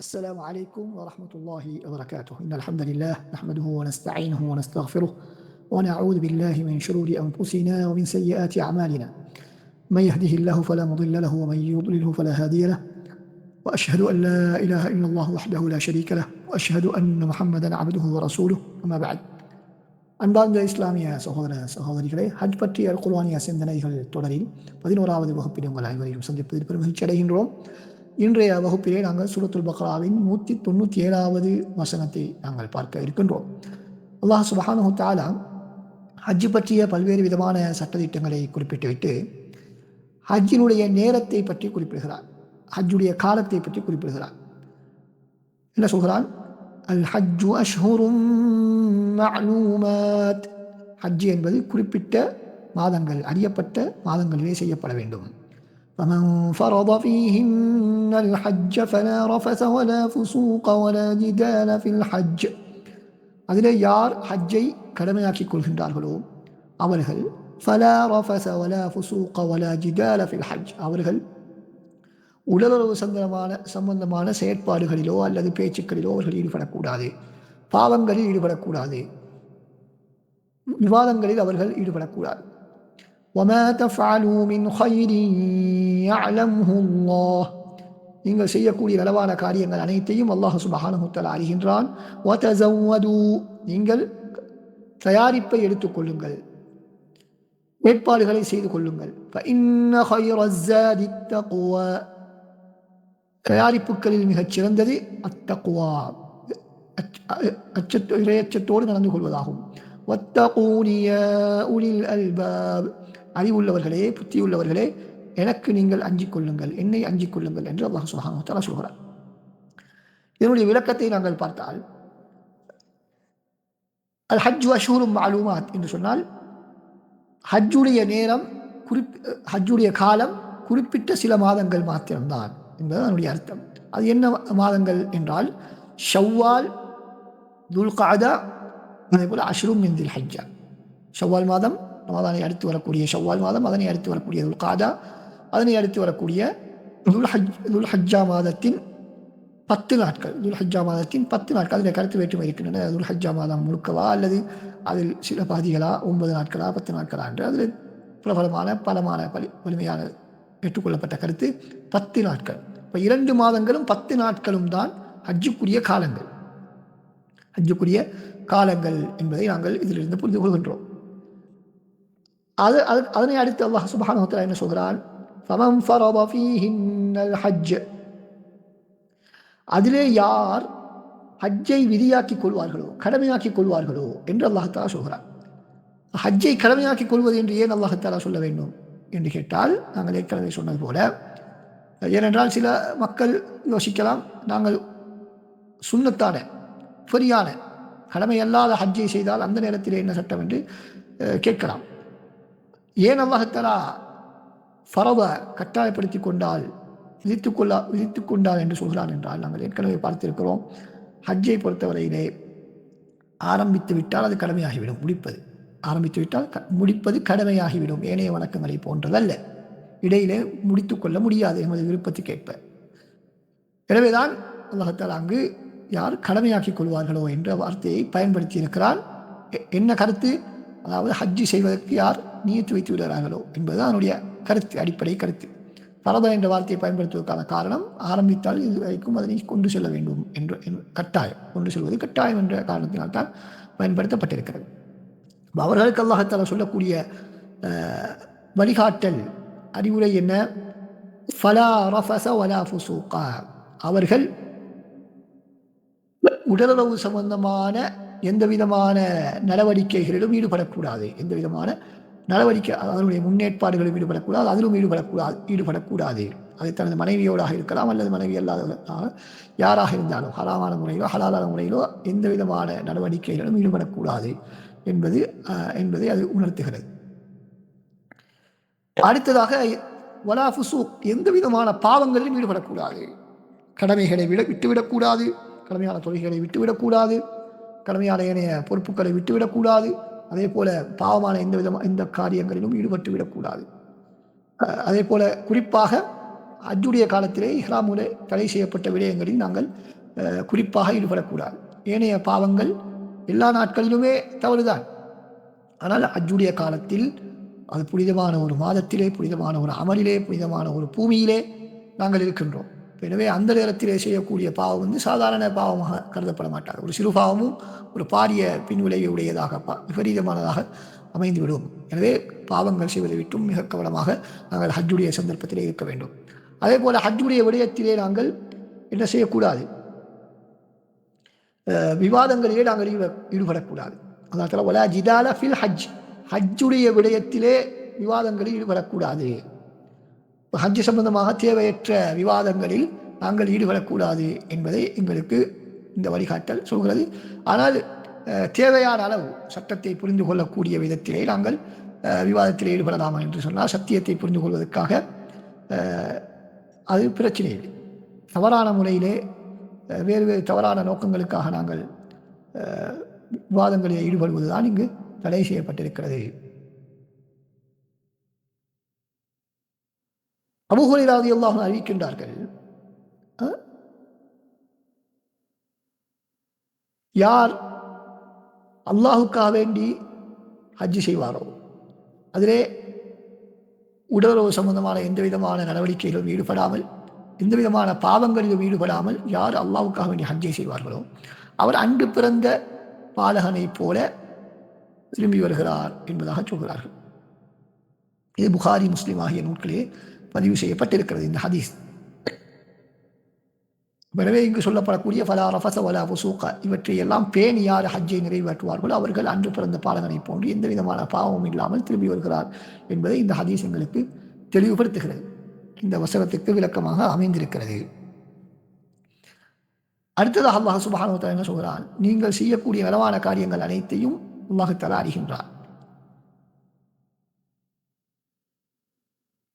السلام عليكم ورحمة الله وبركاته. إن الحمد لله نحمده ونستعينه ونستغفره ونعوذ بالله من شرور أنفسنا ومن سيئات أعمالنا. من يهده الله فلا مضل له ومن يضلله فلا هادي له، وأشهد أن لا إله إلا الله وحده لا شريك له، وأشهد أن محمدا عبده ورسوله. أما بعد. அன்பார்ந்த இஸ்லாமிய சகோதர சகோதரிகளே, ஹஜ் பற்றிய குர்ஆனிய சிந்தனைகள் தொடரில் 11வது வகுப்பில் உங்கள் அனைவரையும் சந்திப்பதில் பெருமகிழ்ச்சி அடைகின்றோம். இன்றைய வகுப்பிலே நாங்கள் சூரத்துல் பக்ராவின் 197வது வசனத்தை நாங்கள் பார்க்க இருக்கின்றோம். அல்லாஹ் சுப்ஹானஹு வ தஆலா ஹஜ் பற்றிய பல்வேறு விதமான சட்டதிட்டங்களை குறிப்பிட்டுவிட்டு ஹஜ்ஜினுடைய நேரத்தை பற்றி குறிப்பிடுகிறார், ஹஜ்ஜுடைய காலத்தை பற்றி குறிப்பிடுகிறார். என்ன சொல்கிறான்? அல் ஹஜ்ஜு அஷ்ஹுரும் மஅலூமாத். ஹஜ் என்பது குறிப்பிட்ட மாதங்கள், அறியப்பட்ட மாதங்களிலே செய்யப்பட வேண்டும். فمن فرض فيهن الحج فلا رفث ولا فسوق ولا جدال في الحج. அதிலே யார் ஹஜ்ஜை கடமையாக்கிக் கொள்கின்றார்களோ அவர்கள் فلا رفث ولا فسوق ولا جدال في الحج, அவர்கள் உடலுறவு சம்பந்தமான செயற்பாடுகளிலோ அல்லது பேச்சுக்களிலோ அவர்கள் ஈடுபடக்கூடாது, பாவங்களில் ஈடுபடக்கூடாது, விவாதங்களில் அவர்கள் ஈடுபடக்கூடாது. وَمَا تَفْعَلُوا مِنْ خَيْرٍ يَعْلَمْهُ اللَّهُ. நீங்கள் செய்யக்கூடிய நலவான காரியங்கள் அனைத்தையும் அல்லாஹ் சுப்ஹானஹு வ தஆலா அறிகின்றான். وَتَزَوَّدُوا, நீங்கள் தயாரிப்பை எடுத்துக்கொள்ளுங்கள், ஏற்பாடுகளை செய்து கொள்ளுங்கள். فَإِنَّ خَيْرَ الزَّادِ التَّقْوَى, தயாரிப்புகளில் மிகச் சிறந்தது அத்தக்வா, இறையச்சத்தோடு நடந்து கொள்வதாகும். وَاتَّقُونِ يَا أُولِي الْأَلْبَابِ, அறிவுள்ளவர்களே, புத்தியுள்ளவர்களே, எனக்கு நீங்கள் அஞ்சிக் கொள்ளுங்கள், என்னை அஞ்சிக் கொள்ளுங்கள் என்று அல்லாஹ் சுப்ஹானஹு வ தஆலா சொல்கிறார். இதனுடைய விளக்கத்தை நாங்கள் பார்த்தால், அல் ஹஜ்ஜு அஷ்ஹுரும் மஅலூமாத் என்று சொன்னால் ஹஜ்ஜுடைய நேரம், ஹஜ்ஜுடைய காலம் குறிப்பிட்ட சில மாதங்கள் மாத்திரம்தான் என்பது அதனுடைய அர்த்தம். அது என்ன மாதங்கள் என்றால் ஷவ்வால், துல்காதா, அதே போல் அஷ்ரும் மின் தில் ஹஜ்ஜா. ஷவ்வால் மாதம், ரமதானை அடுத்து வரக்கூடிய ஷவ்வால் மாதம், அதனை அடுத்து வரக்கூடிய துல்காதா, அதனை அடுத்து வரக்கூடிய துல்ஹஜ்ஜா மாதத்தின் 10 நாட்கள். துல்ஹஜ்ஜா மாதத்தின் 10 நாட்கள். அதில் கருத்து வேற்றுமை இருக்கின்றன. துல்ஹஜ்ஜா மாதம் முழுக்கவா அல்லது அதில் சில பாதிகளா, 9 நாட்களா, 10 நாட்களா என்று அதில் பலமான வலிமையான ஏற்றுக்கொள்ளப்பட்ட கருத்து 10 நாட்கள். இப்போ 2 மாதங்களும் 10 நாட்களும் தான் ஹஜ்ஜுக்குரிய காலங்கள். ஹஜ்ஜுக்குரிய காலங்கள் என்பதை நாங்கள் இதிலிருந்து புரிந்து கொள்கின்றோம். அதனை அடுத்து அல்லாஹ் சுப்ஹானஹு வ தஆலா என்ன சொல்கிறான்? ஃபமன் ஃபரத ஃபீஹின்னல் ஹஜ், அதிலே யார் ஹஜ்ஜை விதியாக்கிக் கொள்வார்களோ, கடமையாக்கிக் கொள்வார்களோ என்று அல்லாஹ் தஆலா சொல்கிறார். ஹஜ்ஜை கடமையாக்கிக் கொள்வது என்று ஏன் அல்லாஹ் தஆலா சொல்ல வேண்டும் என்று கேட்டால், நாங்கள் ஏற்கனவே சொன்னது போல, ஏனென்றால் சில மக்கள் யோசிக்கலாம், நாங்கள் சுன்னத்தான ஃபரியான கடமை அல்லாத ஹஜ்ஜை செய்தால் அந்த நேரத்தில் என்ன சட்டம் என்று கேட்கலாம். ஏன் அல்லாஹ் தஆலா ஃபரத கட்டாயப்படுத்தி கொண்டால், விதித்து கொண்டால் என்று சொல்கிறான் என்றால், நாங்கள் ஏற்கனவே பார்த்திருக்கிறோம், ஹஜ்ஜை பொறுத்தவரையிலே ஆரம்பித்து விட்டால் அது கடமையாகிவிடும். ஆரம்பித்து விட்டால் முடிப்பது கடமையாகிவிடும். ஏனைய வணக்கங்களை போன்றதல்ல, இடையிலே முடித்து கொள்ள முடியாது எமது விருப்பத்துக்கேற்ப. எனவேதான் அல்லாஹ் தஆலா அங்கு யார் கடமையாக்கிக் கொள்வார்களோ என்ற வார்த்தையை பயன்படுத்தி இருக்கிறான். என்ன கருத்து? அதாவது ஹஜ்ஜி செய்வதற்கு யார் நியத்து வைத்து விடுகிறார்களோ என்பது அதனுடைய கருத்து, அடிப்படை கருத்து. ஃபரத என்ற வார்த்தையை பயன்படுத்துவதற்கான காரணம், ஆரம்பித்தால் இது வரைக்கும் அதனை கொண்டு செல்ல வேண்டும் என்ற கட்டாயம், கொண்டு செல்வது கட்டாயம் என்ற காரணத்தினால்தான் பயன்படுத்தப்பட்டிருக்கிறது. அவர்களுக்கு அல்லாஹ் தஆலா சொல்லக்கூடிய வழிகாட்டல், அறிவுரை என்ன? ஃபலா ரஃபஸ வலா ஃபுசூகா, அவர்கள் உடலுறவு சம்பந்தமான எந்த விதமான நடவடிக்கைகளிலும் ஈடுபடக்கூடாது. எந்த விதமான நடவடிக்கை, அதனுடைய முன்னேற்பாடுகளும் ஈடுபடக்கூடாது, அதிலும் ஈடுபடக்கூடாது. அது தனது மனைவியோடாக இருக்கலாம் அல்லது மனைவி அல்லாத யாராக இருந்தாலும், ஹராமான முறையிலோ ஹலாலான முறையிலோ எந்த விதமான நடவடிக்கைகளிலும் ஈடுபடக்கூடாது என்பதை அது உணர்த்துகிறது. அடுத்ததாக வலா ஃபுசூக், எந்த விதமான பாவங்களிலும் ஈடுபடக்கூடாது. கடமைகளை விட்டுவிடக்கூடாது, கடமையான தொழில்களை விட்டுவிடக்கூடாது, கடமையான ஏனைய பொறுப்புகளை விட்டுவிடக்கூடாது. அதே போல பாவமான எந்த காரியங்களிலும் ஈடுபட்டு விடக்கூடாது. அதே போல குறிப்பாக ஹஜ்ஜுடைய காலத்திலே இஹ்ராமுலே தடை செய்யப்பட்ட விடயங்களில் நாங்கள் குறிப்பாக ஈடுபடக்கூடாது. ஏனைய பாவங்கள் எல்லா நாட்களிலுமே தவறுதான். ஆனால் ஹஜ்ஜுடைய காலத்தில் அது புனிதமான ஒரு மாதத்திலே, புனிதமான ஒரு அமலிலே, புனிதமான ஒரு பூமியிலே நாங்கள் இருக்கின்றோம். எனவே அந்த நேரத்திலே செய்யக்கூடிய பாவம் வந்து சாதாரண பாவமாக கருதப்பட மாட்டாது. ஒரு சிறு பாவமும் ஒரு பாரிய பின்விளைவை உடையதாக விபரீதமானதாக அமைந்துவிடும். எனவே பாவங்கள் செய்வதை விட்டும் மிக கவனமாக நாங்கள் ஹஜ்ஜுடைய சந்தர்ப்பத்திலே இருக்க வேண்டும். அதே போல ஹஜ்ஜுடைய விடயத்திலே நாங்கள் என்ன செய்யக்கூடாது? விவாதங்களிலே நாங்கள் ஈடுபடக்கூடாது. அதனால் வலா ஜிதால ஃபில் ஹஜ், ஹஜ்ஜுடைய விடயத்திலே விவாதங்களில் ஈடுபடக்கூடாது. ஹஜ் சம்பந்தமாக தேவையற்ற விவாதங்களில் நாங்கள் ஈடுபடக்கூடாது என்பதை எங்களுக்கு இந்த வழிகாட்டல் சொல்கிறது. ஆனால் தேவையான அளவு சட்டத்தை புரிந்து கொள்ளக்கூடிய விதத்திலே நாங்கள் விவாதத்தில் ஈடுபடலாமா என்று சொன்னால், சத்தியத்தை புரிந்து கொள்வதற்காக அது பிரச்சனை இல்லை. தவறான முறையிலே வேறு வேறு தவறான நோக்கங்களுக்காக நாங்கள் விவாதங்களில் ஈடுபடுவதுதான் இங்கு தடை செய்யப்பட்டிருக்கிறது. அபூ ஹுரைரா ரலியல்லாஹு அன்ஹு அறிவிக்கின்றார்கள், யார் அல்லாஹுக்காக வேண்டி ஹஜ்ஜு செய்வாரோ, அதிலே உடலுறவு சம்பந்தமான எந்த விதமான நடவடிக்கைகளும் ஈடுபடாமல், எந்த விதமான பாவங்களிலும் ஈடுபடாமல் யார் அல்லாஹுக்காக வேண்டி ஹஜ்ஜை செய்வார்களோ அவர் அன்று பிறந்த பாலகனை போல திரும்பி வருகிறார் என்பதாக சொல்கிறார்கள். இது புகாரி, முஸ்லிம் ஆகிய நூல்களே பதிவு செய்யப்பட்டிருக்கிறது இந்த ஹதீஸ். எனவே இங்கு சொல்லப்படக்கூடிய ஃபலா ரஃபஸ வலா ஃபுசூக இவற்றை எல்லாம் பேணி யார் ஹஜ்ஜை நிறைவேற்றுவார்களோ அவர்கள் அன்று பிறந்த பாலகனை போன்று எந்த விதமான பாவமும் இல்லாமல் திரும்பி வருகிறார் என்பதை இந்த ஹதீஸ் எங்களுக்கு தெளிவுபடுத்துகிறது. இந்த வசனத்துக்கு விளக்கமாக அமைந்திருக்கிறது. அடுத்ததாக அல்லாஹ் சுப்ஹானஹு வ தஆலா என்ன சொல்கிறான்? நீங்கள் செய்யக்கூடிய நலவான காரியங்கள் அனைத்தையும் அல்லாஹ் தஆலா அறிகின்றார்.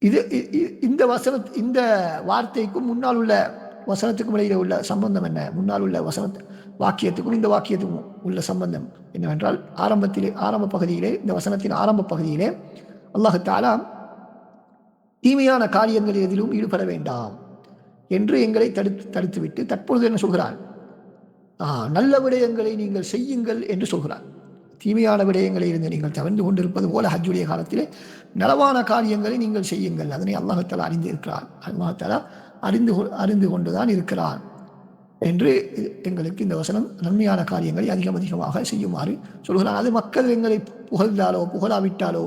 இந்த இந்த வார்த்தைக்கும் முன்னால் உள்ள வசனத்துக்கும் இடையில உள்ள சம்பந்தம் என்ன? முன்னால் உள்ள வாக்கியத்துக்கும் இந்த வாக்கியத்துக்கும் உள்ள சம்பந்தம் என்னவென்றால், ஆரம்ப பகுதியிலே, இந்த வசனத்தின் ஆரம்ப பகுதியிலே அல்லாஹ் தஆலா தீமையான காரியங்கள் எதிலும் ஈடுபட வேண்டாம் என்று எங்களை தடுத்துவிட்டு தற்பொழுது என்ன சொல்கிறார்? நல்ல விடயங்களை நீங்கள் செய்யுங்கள் என்று சொல்கிறார். தீமையான விடயங்களை இருந்து நீங்கள் தவிர்த்து கொண்டிருப்பது போல ஹஜ்ஜுடைய காலத்திலே நலவான காரியங்களை நீங்கள் செய்யுங்கள். அதனை அல்லாஹ் தஆலா அறிந்து இருக்கிறார். அல்லாஹ் தஆலா அறிந்து கொண்டுதான் இருக்கிறார் என்று எங்களுக்கு இந்த வசனம் நன்மையான காரியங்களை அதிகமாக செய்யுமாறு சொல்கிறார். அது மக்கள் எங்களை புகழ்ந்தாலோ புகழாவிட்டாலோ,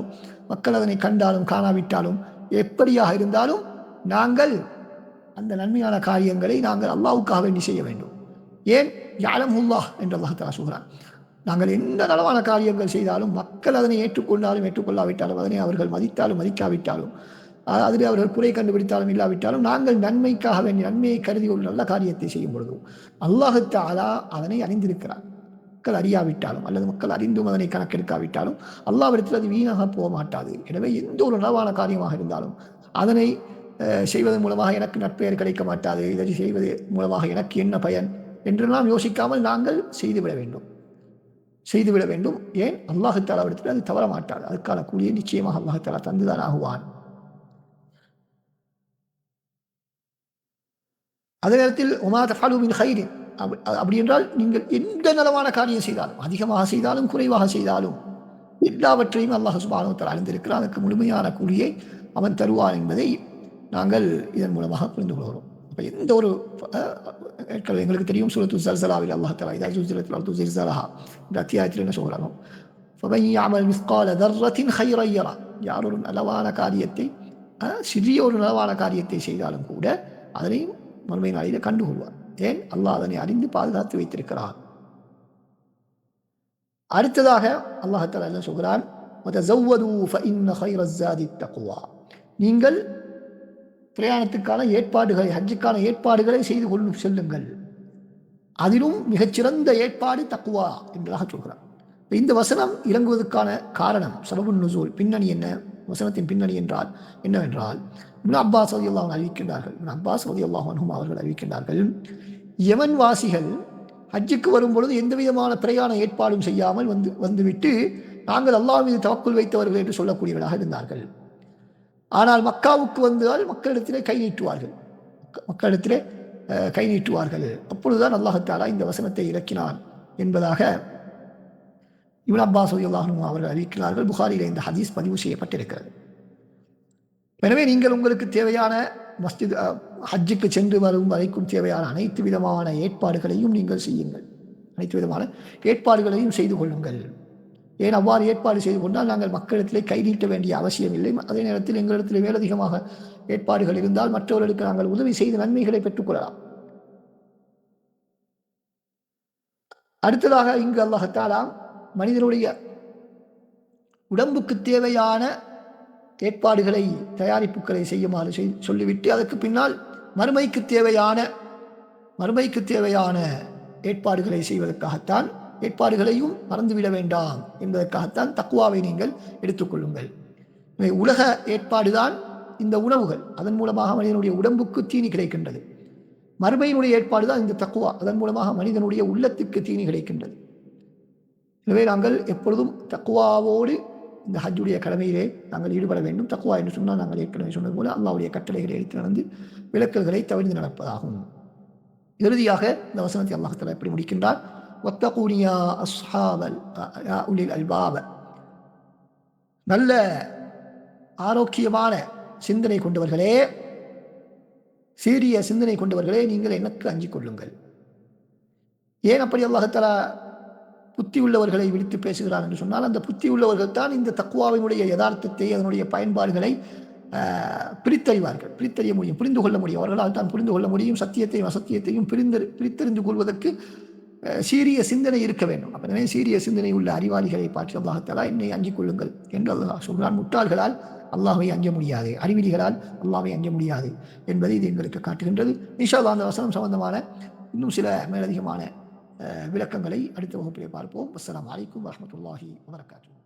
மக்கள் அதனை கண்டாலும் காணாவிட்டாலும், எப்படியாக இருந்தாலும் நாங்கள் அந்த நன்மையான காரியங்களை நாங்கள் அல்லாஹ்வுக்காக வேண்டி செய்ய வேண்டும். ஏன்? யஅலமுல்லாஹ் என்று அல்லாஹ் தஆலா சொல்கிறார். நாங்கள் எந்த நலவான காரியங்கள் செய்தாலும் மக்கள் அதனை ஏற்றுக்கொண்டாலும் ஏற்றுக்கொள்ளாவிட்டாலும், அதனை அவர்கள் மதித்தாலும் மதிக்காவிட்டாலும், அதில் அவர்கள் குறை கண்டுபிடித்தாலும் இல்லாவிட்டாலும், நாங்கள் நன்மைக்காக வேண்டிய நன்மையை கருதி ஒரு நல்ல காரியத்தை செய்யும் பொழுது அல்லாஹ் தஆலா அதனை அறிந்திருக்கிறார். மக்கள் அறியாவிட்டாலும் அல்லது மக்கள் அறிந்தும் அதனை கணக்கெடுக்காவிட்டாலும் அல்லாஹ்விடத்தில் அது வீணாக போக மாட்டாது. எனவே எந்த ஒரு நலவான காரியமாக இருந்தாலும் அதனை செய்வதன் மூலமாக எனக்கு நற்பெயர் கிடைக்க மாட்டாது, இதை செய்வது மூலமாக எனக்கு என்ன பயன் என்றெல்லாம் யோசிக்காமல் நாங்கள் செய்துவிட வேண்டும். ஏன்? அல்லாஹ் தஆலாவிடத்தில் அது தவற மாட்டாது. அதுக்கான கூலியை நிச்சயமாக அல்லாஹ் தஆலா தந்துதான் ஆகுவான். அதே நேரத்தில் உமா தஃஅலு மின் கைரின், அப்படி என்றால் நீங்கள் எந்த நலவான காரியம் செய்தாலும், அதிகமாக செய்தாலும் குறைவாக செய்தாலும், எல்லாவற்றையும் அல்லாஹ் சுப்ஹானஹு வ தஆலா அறிந்திருக்கிறான். அதற்கு முழுமையான கூலியை அவன் தருவான் என்பதை நாங்கள் இதன் மூலமாக புரிந்து கொள்கிறோம். இப்போ எந்த ஒரு எங்களுக்கு தெரியும், சூரத்து ஸல்ஸலாவில் அல்லாஹ் தஆலா இதா ஸுல்ஸிலத்தில் அர்து ஸில்ஸாலஹா இந்த அத்தியாயத்தில் என்ன சொல்கிறானோ, ஃபமன் யஅமல் மிஸ்கால தர்ரத்தின் கைரன் யரா, யார் ஒரு நலவான காரியத்தை, சிறிய ஒரு நலவான காரியத்தை செய்தாலும் கூட அதனை மறுமை நாளிலே கண்டுகொள்வார். ஏன்? அல்லாஹ் அதனை அறிந்து பாதுகாத்து வைத்திருக்கிறான். அடுத்ததாக அல்லாஹ் தஆலா என்ன சொல்கிறான்? வதஸவ்வது ஃபஇன்ன கைரஸ் ஸாதி தக்வா, நீங்கள் பிரயாணத்துக்கான ஏற்பாடுகளை, ஹஜ்ஜுக்கான ஏற்பாடுகளை செய்து கொண்டு செல்லுங்கள், அதிலும் மிகச்சிறந்த ஏற்பாடு தக்வா என்பதாக சொல்கிறார். இந்த வசனம் இறங்குவதற்கான காரணம், சபபுன் நுசூல், பின்னணி என்ன? வசனத்தின் பின்னணி என்றால் என்னவென்றால், இப்னு அப்பாஸ் ரலியல்லாஹு அன்ஹு அறிவிக்கின்றார்கள், இப்னு அப்பாஸ் ரலியல்லாஹு அன்ஹும் அவர்கள் அறிவிக்கின்றார்கள், யமன் வாசிகள் ஹஜ்ஜுக்கு வரும்பொழுது எந்த விதமான பிரயாண ஏற்பாடும் செய்யாமல் வந்துவிட்டு நாங்கள் அல்லாஹ் மீது தவக்குல் வைத்தவர்கள் என்று சொல்லக்கூடியவர்களாக இருந்தார்கள். ஆனால் மக்காவுக்கு வந்தால் மக்களிடத்திலே கை நீட்டுவார்கள், மக்களிடத்திலே கை நீட்டுவார்கள். அப்பொழுதுதான் அல்லாஹ் தஆலா இந்த வசனத்தை இறக்கினான் என்பதாக இப்னு அப்பாஸ் ரலியல்லாஹு அன்ஹு அவர்கள் அறிவிக்கிறார்கள். புகாரிலே இந்த ஹதீஸ் பதிவு செய்யப்பட்டிருக்கிறது. எனவே நீங்கள் உங்களுக்கு தேவையான மஸ்ஜித் ஹஜ்ஜுக்கு சென்று வரும் வரைக்கும் தேவையான அனைத்து விதமான ஏற்பாடுகளையும் நீங்கள் செய்யுங்கள், அனைத்து விதமான ஏற்பாடுகளையும் செய்து கொள்ளுங்கள். ஏன் அவ்வாறு ஏற்பாடு செய்து கொண்டால் நாங்கள் மக்களிடத்திலே கை நீட்ட வேண்டிய அவசியம் இல்லை. அதே நேரத்தில் எங்களிடத்தில் மேலதிகமாக ஏற்பாடுகள் இருந்தால் மற்றவர்களுக்கு நாங்கள் உதவி செய்து நன்மைகளை பெற்றுக்கொள்ளலாம். அடுத்ததாக இங்கு அல்லாஹ் தஆலா மனிதனுடைய உடம்புக்கு தேவையான ஏற்பாடுகளை, தயாரிப்புகளை செய்யுமாறு சொல்லிவிட்டு அதற்கு பின்னால் மறுமைக்கு தேவையான ஏற்பாடுகளை செய்வதற்காகத்தான், ஏற்பாடுகளையும் மறந்துவிட வேண்டாம் என்பதற்காகத்தான் தக்வாவை நீங்கள் எடுத்துக்கொள்ளுங்கள். உலக ஏற்பாடுதான் இந்த உணவுகள், அதன் மூலமாக மனிதனுடைய உடம்புக்கு தீனி கிடைக்கின்றது. மறுமையினுடைய ஏற்பாடு தான் இந்த தக்குவா, அதன் மூலமாக மனிதனுடைய உள்ளத்துக்கு தீனி கிடைக்கின்றது. எனவே நாங்கள் எப்பொழுதும் தக்குவாவோடு இந்த ஹஜ்ஜுடைய கடமையிலே நாங்கள் ஈடுபட வேண்டும். தக்குவா என்று சொன்னால் நாங்கள் ஏற்கனவே சொன்னது போல அல்லாஹ்வுடைய கட்டளைகளை எடுத்து நடந்து விலக்கல்களை தவிர்த்து நடப்பதாகும். இறுதியாக இந்த வசனத்தை அல்லாஹ் தஆலா எப்படி முடிக்கின்றார்? வத்தகூனி யா அஸ்ஹாபல் உலில் அல்பாப, நல்ல ஆரோக்கியமான சிந்தனை கொண்டவர்களே, சீரிய சிந்தனை கொண்டவர்களே, நீங்கள் எனக்கு அஞ்சிக் கொள்ளுங்கள். ஏன் அப்படி அல்லாஹ் தஆலா புத்தி உள்ளவர்களை விடுத்து பேசுகிறார் என்று சொன்னால், அந்த புத்தி உள்ளவர்கள் தான் இந்த தக்குவாவினுடைய யதார்த்தத்தை, அதனுடைய பயன்பாடுகளை பிரித்தறிய முடியும், புரிந்து கொள்ள முடியும். அவர்களால் தான் புரிந்து கொள்ள முடியும். சத்தியத்தையும் அசத்தியத்தையும் பிரித்தறிந்து கொள்வதற்கு சீரிய சிந்தனை இருக்க வேண்டும். அப்போ சீரிய சிந்தனை உள்ள அறிவாளிகளை பார்த்து அல்லாஹ் தஆலா என்னை அஞ்சிக் கொள்ளுங்கள் என்று அல்லாஹ் சொல்கிறான். முட்டாள்களால் அல்லாஹ்வை அஞ்ச முடியாது, அறிவிலிகளால் அல்லாஹ்வை அஞ்ச முடியாது என்பதை இது எங்களுக்கு காட்டுகின்றது. இன்ஷா அல்லாஹ் அந்த வசனம் சம்பந்தமான இன்னும் சில மேலதிகமான விளக்கங்களை அடுத்த வகுப்பிலே பார்ப்போம். அஸ்ஸலாமு அலைக்கும் வரஹ்மத்துல்லாஹி வபரகாத்துஹு.